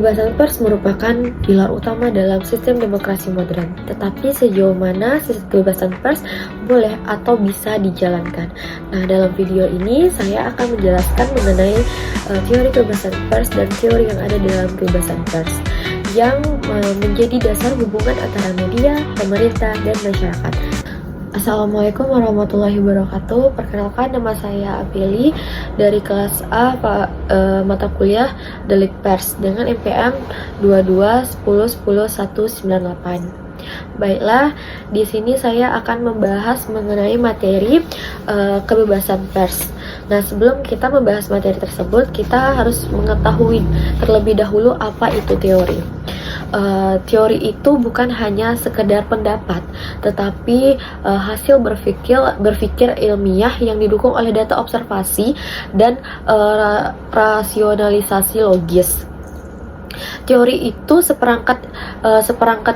Kebebasan pers merupakan pilar utama dalam sistem demokrasi modern. Tetapi sejauh mana kebebasan pers boleh atau bisa dijalankan? Nah, dalam video ini saya akan menjelaskan mengenai teori kebebasan pers dan teori yang ada dalam kebebasan pers yang menjadi dasar hubungan antara media, pemerintah, dan masyarakat. Assalamualaikum warahmatullahi wabarakatuh. Perkenalkan, nama saya Apeli dari kelas A mata kuliah Delik Pers dengan NPM 2210100198. Baiklah, di sini saya akan membahas mengenai materi kebebasan pers. Nah, sebelum kita membahas materi tersebut, kita harus mengetahui terlebih dahulu apa itu teori. Teori itu bukan hanya sekedar pendapat, tetapi hasil berpikir ilmiah yang didukung oleh data observasi dan rasionalisasi logis. Teori itu seperangkat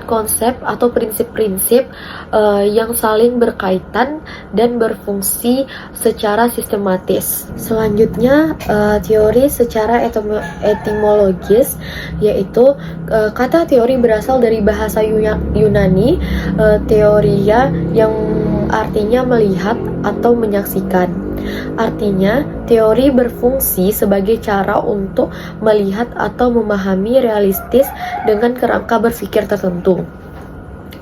konsep atau prinsip-prinsip yang saling berkaitan dan berfungsi secara sistematis. Selanjutnya, teori secara etimologis, yaitu kata teori berasal dari bahasa Yunani, teoria, yang artinya melihat atau menyaksikan. Artinya, teori berfungsi sebagai cara untuk melihat atau memahami realistis dengan kerangka berpikir tertentu.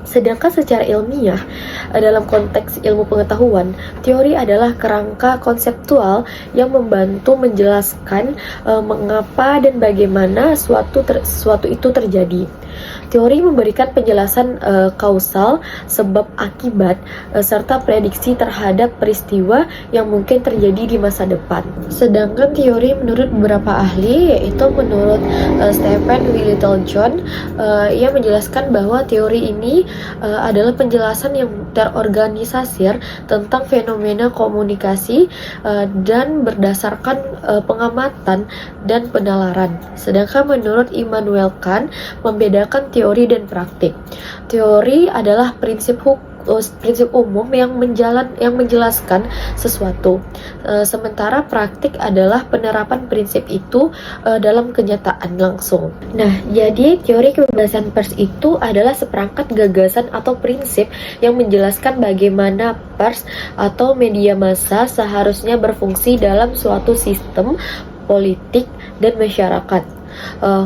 Sedangkan secara ilmiah, dalam konteks ilmu pengetahuan, teori adalah kerangka konseptual yang membantu menjelaskan mengapa dan bagaimana suatu itu terjadi. Teori memberikan penjelasan kausal, sebab akibat, serta prediksi terhadap peristiwa yang mungkin terjadi di masa depan. Sedangkan teori menurut beberapa ahli, yaitu menurut Stephen W. Littlejohn, ia menjelaskan bahwa teori ini adalah penjelasan yang terorganisir tentang fenomena komunikasi dan berdasarkan pengamatan dan penalaran. Sedangkan menurut Immanuel Kant, membedakan teori dan praktik. Teori adalah prinsip umum yang menjelaskan sesuatu, sementara praktik adalah penerapan prinsip itu dalam kenyataan langsung. Nah, jadi teori kebebasan pers itu adalah seperangkat gagasan atau prinsip yang menjelaskan bagaimana pers atau media massa seharusnya berfungsi dalam suatu sistem politik dan masyarakat.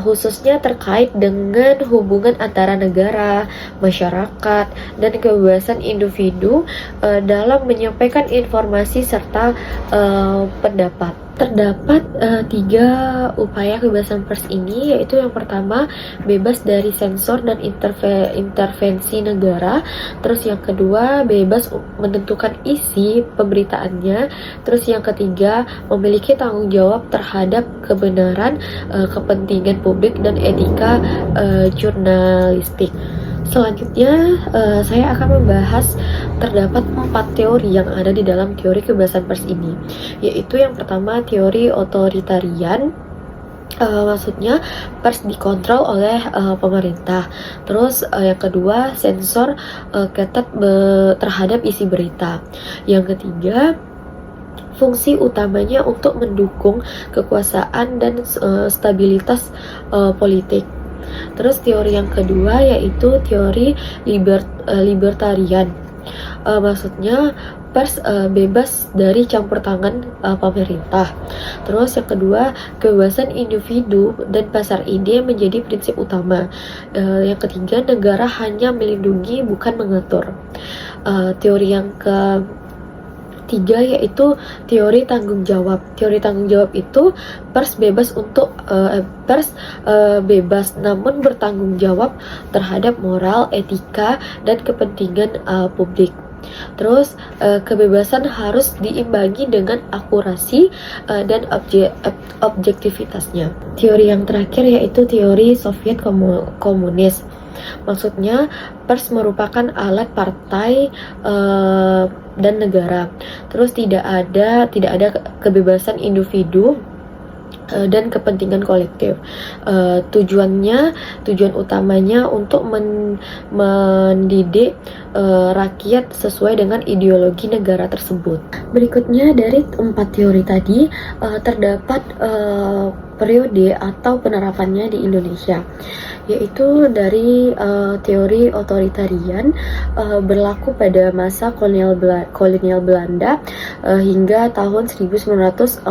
Khususnya terkait dengan hubungan antara negara, masyarakat, dan kebebasan individu dalam menyampaikan informasi serta pendapat. Terdapat 3 upaya kebebasan pers ini, yaitu yang pertama, bebas dari sensor dan intervensi negara. Terus yang kedua, bebas menentukan isi pemberitaannya. Terus yang ketiga, memiliki tanggung jawab terhadap kebenaran, kepentingan publik, dan etika jurnalistik. Selanjutnya, saya akan membahas terdapat 4 teori yang ada di dalam teori kebebasan pers ini, yaitu yang pertama, teori otoritarian. Maksudnya pers dikontrol oleh pemerintah. Terus yang kedua, sensor ketat terhadap isi berita. Yang ketiga, fungsi utamanya untuk mendukung kekuasaan dan stabilitas politik. Terus teori yang kedua yaitu teori libertarian. Maksudnya pers bebas dari campur tangan pemerintah. Terus yang kedua, kebebasan individu dan pasar ide menjadi prinsip utama. Yang ketiga, negara hanya melindungi bukan mengatur. Teori yang ketiga yaitu teori tanggung jawab. Teori tanggung jawab itu pers bebas bebas namun bertanggung jawab terhadap moral, etika, dan kepentingan publik. Terus kebebasan harus diimbangi dengan akurasi dan objektivitasnya. Teori yang terakhir yaitu teori Soviet komunis. Maksudnya pers merupakan alat partai dan negara. Terus tidak ada kebebasan individu dan kepentingan kolektif. Tujuan utamanya untuk mendidik rakyat sesuai dengan ideologi negara tersebut. Berikutnya dari 4 teori tadi terdapat periode atau penerapannya di Indonesia, yaitu dari teori otoritarian berlaku pada masa kolonial Belanda hingga tahun 1942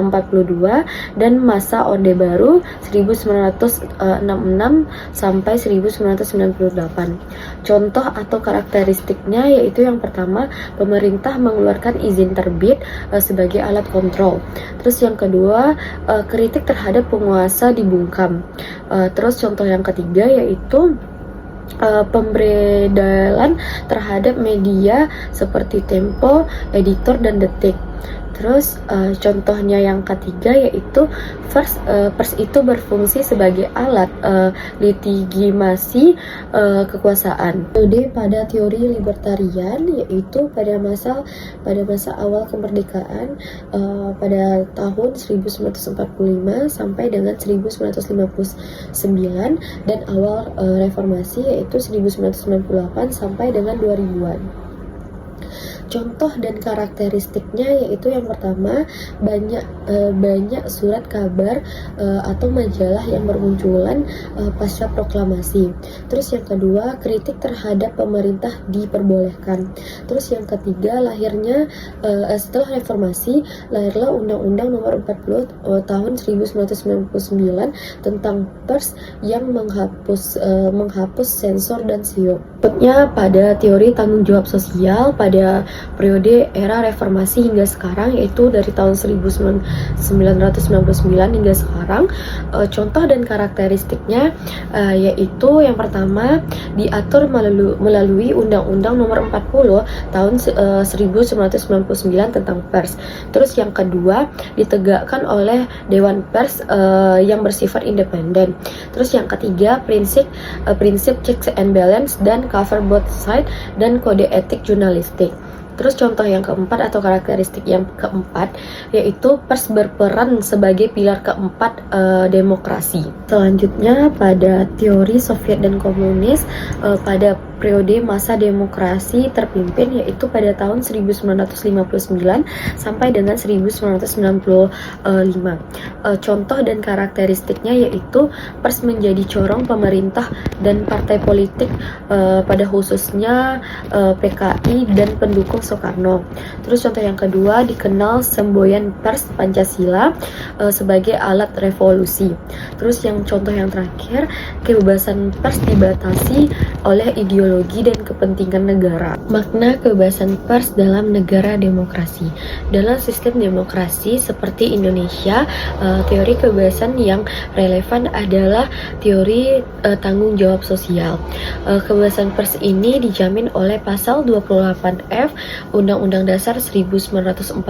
dan masa Orde Baru 1966 sampai 1998. Contoh atau karakteristiknya yaitu yang pertama, pemerintah mengeluarkan izin terbit sebagai alat kontrol. Terus yang kedua, kritik terhadap penguasa dibungkam. Terus contoh yang ketiga yaitu pemberedalan terhadap media seperti Tempo, Editor, dan Detik. Terus contohnya yang ketiga yaitu pers itu berfungsi sebagai alat legitimasi kekuasaan. Jadi pada teori libertarian yaitu pada masa awal kemerdekaan pada tahun 1945 sampai dengan 1959 dan awal reformasi yaitu 1998 sampai dengan 2000-an. Contoh dan karakteristiknya yaitu yang pertama, banyak surat kabar atau majalah yang bermunculan pasca proklamasi. Terus yang kedua, kritik terhadap pemerintah diperbolehkan. Terus yang ketiga, setelah reformasi lahirlah Undang-Undang Nomor 40 tahun 1999 tentang pers yang menghapus sensor dan SIO. Berikutnya pada teori tanggung jawab sosial pada periode era reformasi hingga sekarang, yaitu dari tahun 1999 hingga sekarang. Contoh dan karakteristiknya yaitu yang pertama, diatur melalui Undang-Undang Nomor 40 tahun 1999 tentang pers. Terus yang kedua, ditegakkan oleh Dewan Pers yang bersifat independen. Terus yang ketiga, prinsip checks and balance dan cover both side dan kode etik jurnalistik. Terus contoh yang keempat atau karakteristik yang keempat yaitu pers berperan sebagai pilar keempat demokrasi. Selanjutnya pada teori Soviet dan komunis pada periode masa demokrasi terpimpin yaitu pada tahun 1959 sampai dengan 1995. Contoh dan karakteristiknya yaitu pers menjadi corong pemerintah dan partai politik pada khususnya PKI dan pendukung Soekarno. Terus contoh yang kedua, dikenal semboyan pers Pancasila sebagai alat revolusi. Terus yang contoh yang terakhir, kebebasan pers dibatasi oleh ideologi dan kepentingan negara. Makna kebebasan pers dalam negara demokrasi. Dalam sistem demokrasi seperti Indonesia, teori kebebasan yang relevan adalah teori tanggung jawab sosial. Kebebasan pers ini dijamin oleh pasal 28F Undang-Undang Dasar 1945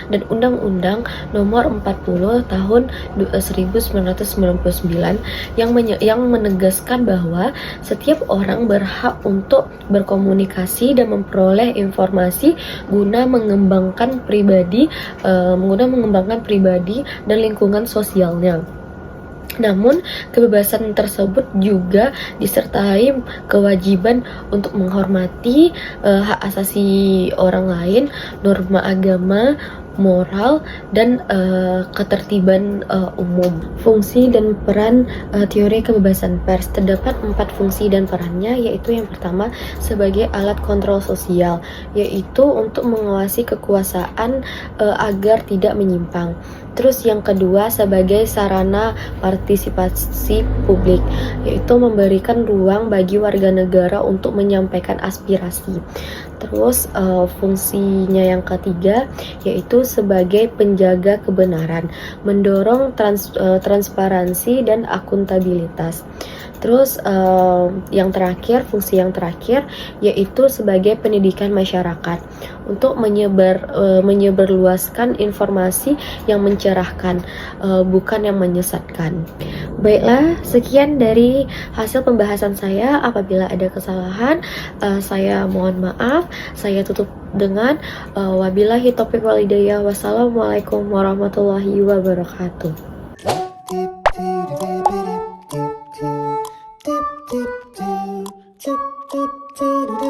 dan Undang-Undang Nomor 40 Tahun 1999 yang menegaskan bahwa setiap orang berhak untuk berkomunikasi dan memperoleh informasi guna mengembangkan pribadi dan lingkungan sosialnya. Namun, kebebasan tersebut juga disertai kewajiban untuk menghormati hak asasi orang lain, norma agama, moral, dan ketertiban umum. Fungsi dan peran teori kebebasan pers. Terdapat 4 fungsi dan perannya, yaitu yang pertama sebagai alat kontrol sosial, yaitu untuk mengawasi kekuasaan agar tidak menyimpang. Terus yang kedua sebagai sarana partisipasi publik, yaitu memberikan ruang bagi warga negara untuk menyampaikan aspirasi. Terus fungsinya yang ketiga yaitu sebagai penjaga kebenaran, mendorong transparansi dan akuntabilitas. Terus fungsi yang terakhir yaitu sebagai pendidikan masyarakat untuk menyebarluaskan informasi yang mencerahkan, bukan yang menyesatkan. Baiklah, sekian dari hasil pembahasan saya. Apabila ada kesalahan, saya mohon maaf. Saya tutup dengan wabillahi taufiq wal hidayah. Wassalamualaikum warahmatullahi wabarakatuh. Chip, chip, chip,